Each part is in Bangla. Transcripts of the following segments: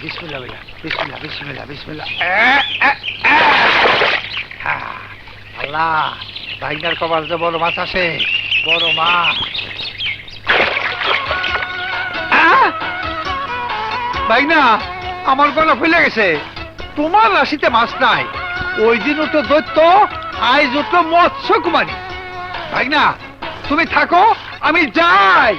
বিসমিল্লাহ বিসমিল্লাহ বিসমিল্লাহ বিসমিল্লাহ বিসমিল্লাহ। আল্লাহ, ভাইনার কপাল যে বড় মাছ আসে, বড় মাছ। ভাইনা, আমার গলা ফুলে গেছে। তোমার রাশিতে মাছ নাই। ওই দিন উঠলো দৈত্য, আজ উঠলো মৎস্য কুমারী। ভাইনা, তুমি থাকো, আমি যাই।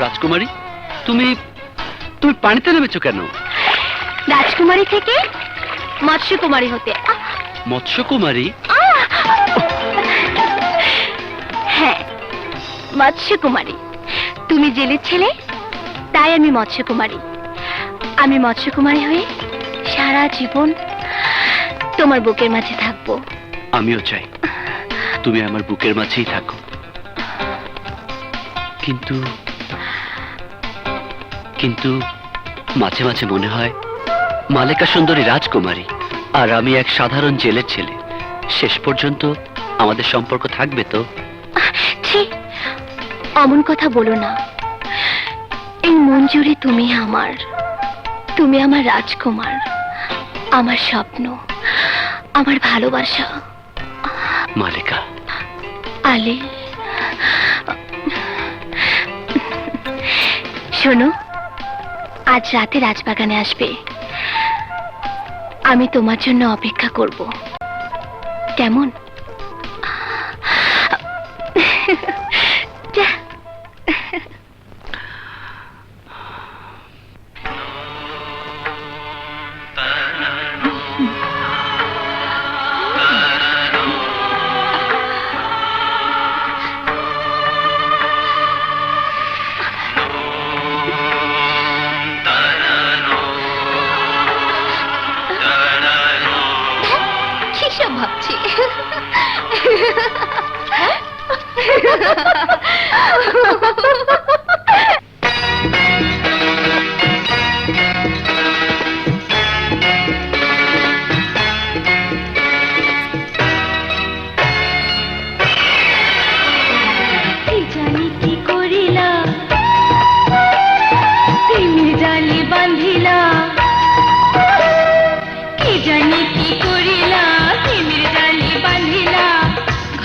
রাজকুমারী, তুমি তুমি পানিতে নেমেছো কেন? রাজকুমারী থেকে মৎস্যকুমারী হতে। মৎস্যকুমারী? হ্যাঁ, মৎস্যকুমারী। তুমি জেলের ছেলে, তাই আমি মৎস্যকুমারী। আমি মৎস্যকুমারী হয়ে সারা জীবন তোমার বুকের মাঝে থাকবো। আমিও চাই তুমি আমার বুকের মাঝেই থাকো, কিন্তু কিন্তু মাঝে মাঝে মনে হয় মালেকা সুন্দরী রাজকুমারী আর আমি এক সাধারণ জেলের ছেলে। শেষ পর্যন্ত আমাদের সম্পর্ক থাকবে তো? ঠিক অমন কথা বলো না। এই মন জুড়ে তুমি আমার রাজকুমার, আমার স্বপ্ন, আমার ভালোবাসা। মালেকা। আলে, শোনো, আজ রাতে রাজবাগানে আসবে। আমি তোমার জন্য অপেক্ষা করব, কেমন? ভাবছি জানি কি করিলা, প্রেমের জালে বাঁধিলা। কি জানি কি করিলা, প্রেমের জালে বাঁধিলা।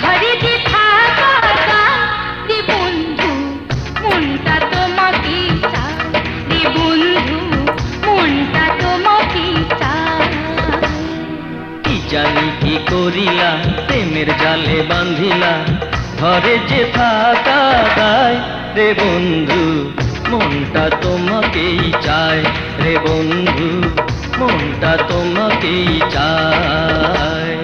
ঘরে যে থাকা রে বন্ধু, মনটা তোমাকে চায়। রে বন্ধু, মনটা তোমাকে চায়। কি জানি কি করিলা, প্রেমের জালে বাঁধিলা। ঘরে যে থাকা দায় রে বন্ধু, মনটা তোমাকেই চায়। রে বন্ধু, মনটা তোমাকেই চায়।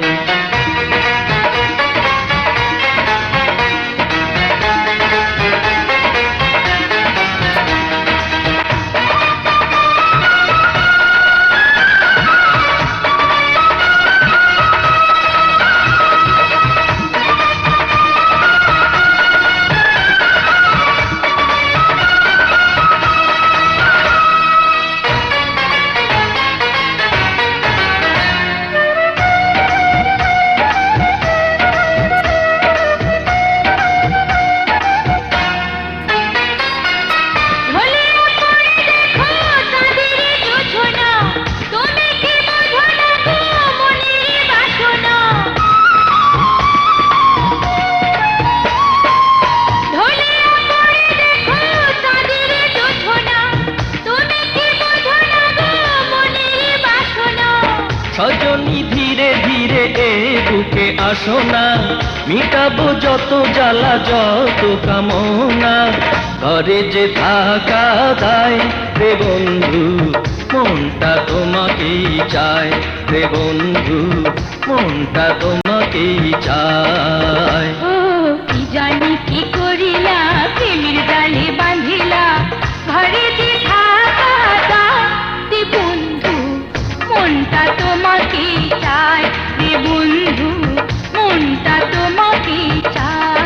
সজনী ধীরে ধীরে এ বুকে আসো না, মিটাবো যত জ্বালা যত কামনা। ঘরে যে থাকা দায় রে বন্ধু, মনটা তোমাকেই চায়। রে বন্ধু, মনটা তোমাকেই চায়। কি জানি কি করিলা, প্রেমের জালে বাঁধিলা। ঘরে যে থাকা দায় রে বন্ধু, মনটা তোমাকে চায়। রে বন্ধু, মনটা তোমাকে চায়।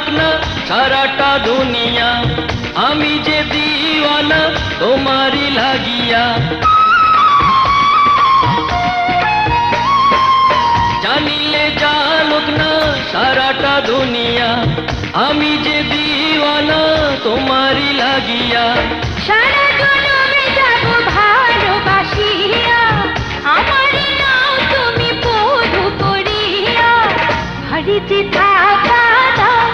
জানুক না সারাটা দুনিয়া, আমি যে দিওয়ানা তোমারই লাগিয়া। জানিলে জানুক না সারাটা দুনিয়া, আমি যে দিওয়ানা তোমারই লাগিয়া। সারা জনমে যাব ভালোবাসিয়া, আমার নাও তুমি বধূ করিয়া। বাড়িতে থাকা দাও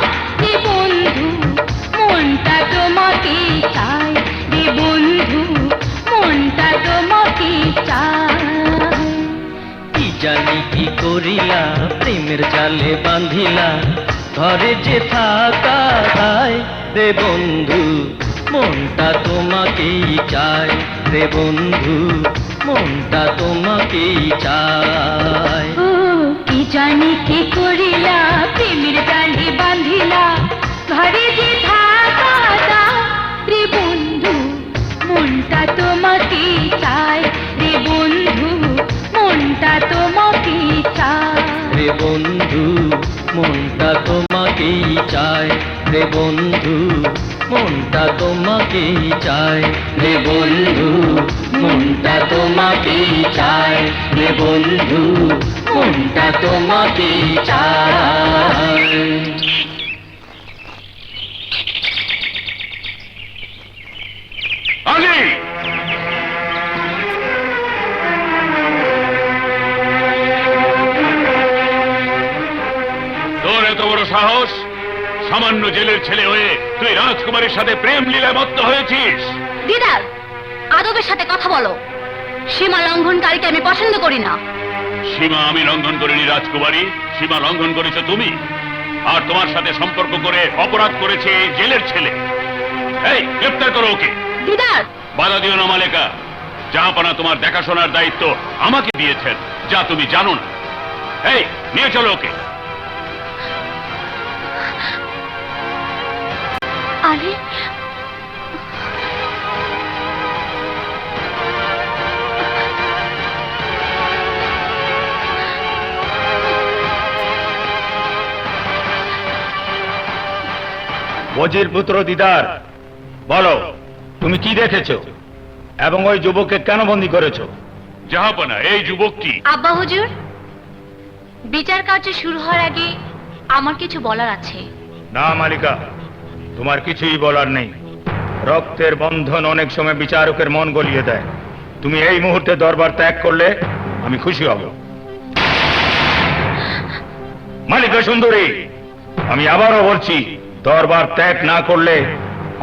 রে বন্ধু, মনটা তোমাকে চাই রে বন্ধু, মনটা তোমাকে চাই। কি জানি কি করিলা প্রেমের জালে বাঁধিলা, ঘরে যে থাকা দায় রে বন্ধু, মনটা তোমাকেই চায় রে বন্ধু, মনটা তোমাকেই চায়। ও কি জানি কি করিলা প্রেমের জালে বাঁধিলা, ঘরে যে থাকা দাও রে বন্ধু, মনটা তোমাকে চাই রে বন্ধু, মনটা তোমাকে চাই। রে বন্ধু মনটা তোমাকেই চায় রে বন্ধু, মনটা তোমাকেই চায় রে বন্ধু, মনটা তোমাকেই চায় রে বন্ধু, মনটা তোমাকেই চায়। আলী, তোর এত বড় সাহস! সামান্য জেলের ছেলে হয়ে তুই রাজকুমারীর সাথে প্রেম লীলায় মত্ত হয়েছিস। দিদার, আদবের সাথে কথা বলো। সীমা লঙ্ঘনকারীকে আমি পছন্দ করি না। সীমা আমি লঙ্ঘন করিনি রাজকুমারী, সীমা লঙ্ঘন করেছো তুমি। আর তোমার সাথে সম্পর্ক করে অপরাধ করেছে এই জেলের ছেলে। এই, গ্রেফতার করো ওকে। দিদার, বাধা দিও না মালেকা। জাহাপানা তোমার দেখাশোনার দায়িত্ব আমাকে দিয়েছেন, যা তুমি জানো না। এই, নিয়ে চলো ওকে। আরে ওজির পুত্র দিদার, বলো তুমি কি দেখেছো এবং ওই যুবককে কেন বন্দী করেছো? জাহাপানা, এই যুবকটি। আব্বা হুজুর, বিচার কার্য শুরু হওয়ার আগে আমার কিছু বলার আছে। না মালিকা, তোমার কিছুই বলার নেই। রক্তের বন্ধন অনেক সময় বিচারকের মন গলিয়ে দেয়। তুমি এই মুহূর্তে দরবার ত্যাগ করলে আমি খুশি হব। মালিকা সুন্দরী, আমি আবারও বলছি, দরবার ত্যাগ না করলে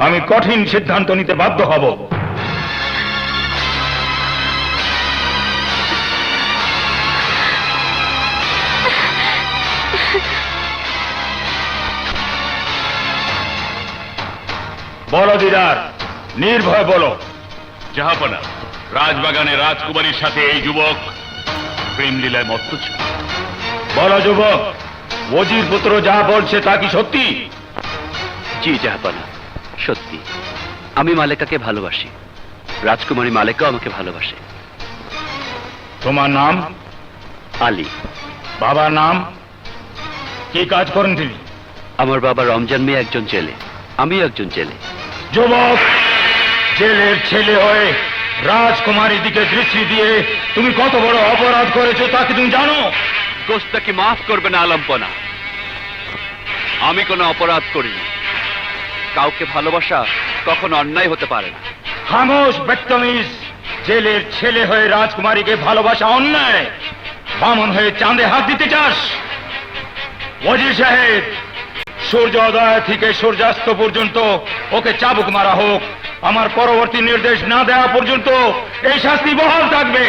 আমি কঠিন সিদ্ধান্ত নিতে বাধ্য হব। বলো দিদার, নির্ভয় বলো। জাহাপানা, রাজবাগানে রাজকুমারীর সাথে এই যুবক প্রেম লীলায় মত্ত ছিল। বলো যুবক, ওজির পুত্র যা বলছে তা কি সত্যি? জি জাহাপানা, সত্যি। আমি মালেকাকে ভালোবাসি, রাজকুমারী মালেকাও আমাকে ভালোবাসে। তোমার নাম? আলী। বাবার নাম? কি কাজ করেন তিনি? আমার বাবা রমজান মিয়া একজন জেলে, আমিও একজন জেলে। যুবক, জেলের ছেলে হয়ে রাজকুমারীর দিকে দৃষ্টি দিয়ে তুমি কত বড় অপরাধ করেছো তা কি তুমি জানো? গোস্তাকে মাফ করবে না আলম্পনা, আমি কোনো অপরাধ করিনি। কাউকে ভালোবাসা কখনো অন্যায় হতে পারে না। খামোশ বেত্তমিজ! জেলের ছেলে হয়ে রাজকুমারীকে ভালোবাসা অন্যায়? বামন হয়ে চাঁদে হাত দিতে চাস? ওজির সাহেব, সূর্যোদয় থেকে সূর্যাস্ত পর্যন্ত ওকে চাবুক মারা হোক। আমার পরবর্তী নির্দেশ না দেওয়া পর্যন্ত এই শাস্তি বহাল থাকবে।